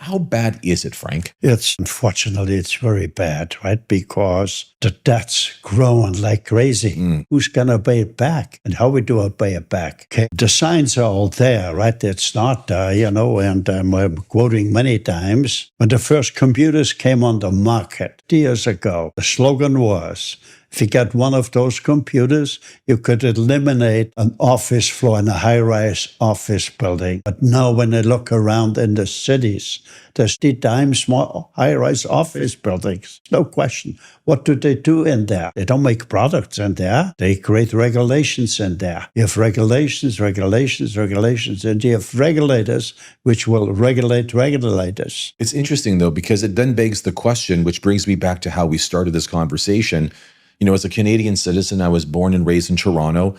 How bad is it, Frank? Unfortunately, it's very bad, right? Because the debt's growing like crazy. Who's going to pay it back? And how we do I pay it back? Okay. The signs are all there, right? It's not, and I'm quoting many times. When the first computers came on the market years ago, the slogan was, if you get one of those computers, you could eliminate an office floor in a high-rise office building. But now when I look around in the cities, there's 3 times more high-rise office buildings. No question. What do they do in there? They don't make products in there. They create regulations in there. You have regulations, and you have regulators which will regulate regulators. It's interesting, though, because it then begs the question, which brings me back to how we started this conversation. As a Canadian citizen, I was born and raised in Toronto.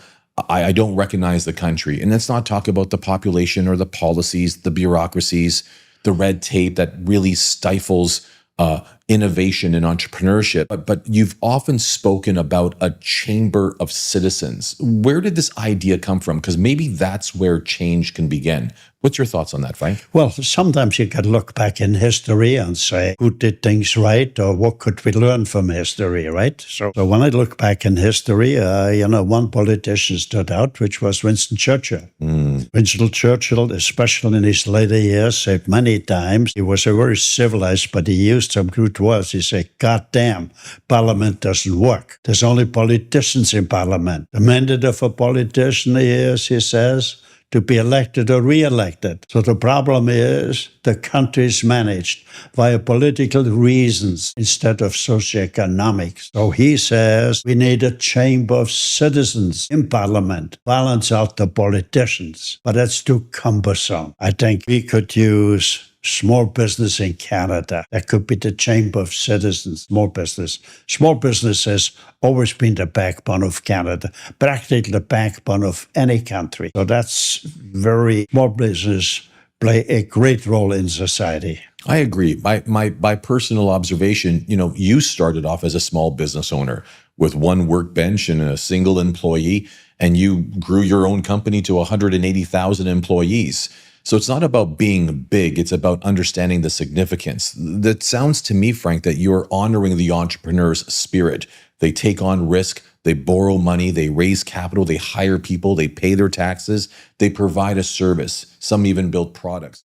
I don't recognize the country. And let's not talk about the population or the policies, the bureaucracies, the red tape that really stifles innovation and entrepreneurship. But you've often spoken about a chamber of citizens. Where did this idea come from? Because maybe that's where change can begin. What's your thoughts on that, Frank? Well, sometimes you can look back in history and say, who did things right, or what could we learn from history, right? So when I look back in history, one politician stood out, which was Winston Churchill. Winston Churchill, especially in his later years, said many times, he was a very civilized, but he used some crude words. He said, God damn, Parliament doesn't work. There's only politicians in Parliament. The mandate of a politician is, he says, to be elected or re-elected. So the problem is the country is managed via political reasons instead of socioeconomics. So he says we need a chamber of citizens in Parliament, balance out the politicians. But that's too cumbersome. I think we could use small business in Canada. That could be the Chamber of Citizens, small business. Small business has always been the backbone of Canada, practically the backbone of any country. So that's small business play a great role in society. I agree. By personal observation, you started off as a small business owner with one workbench and a single employee, and you grew your own company to 180,000 employees. So it's not about being big, it's about understanding the significance. That sounds to me, Frank, that you're honoring the entrepreneur's spirit. They take on risk, they borrow money, they raise capital, they hire people, they pay their taxes, they provide a service. Some even build products.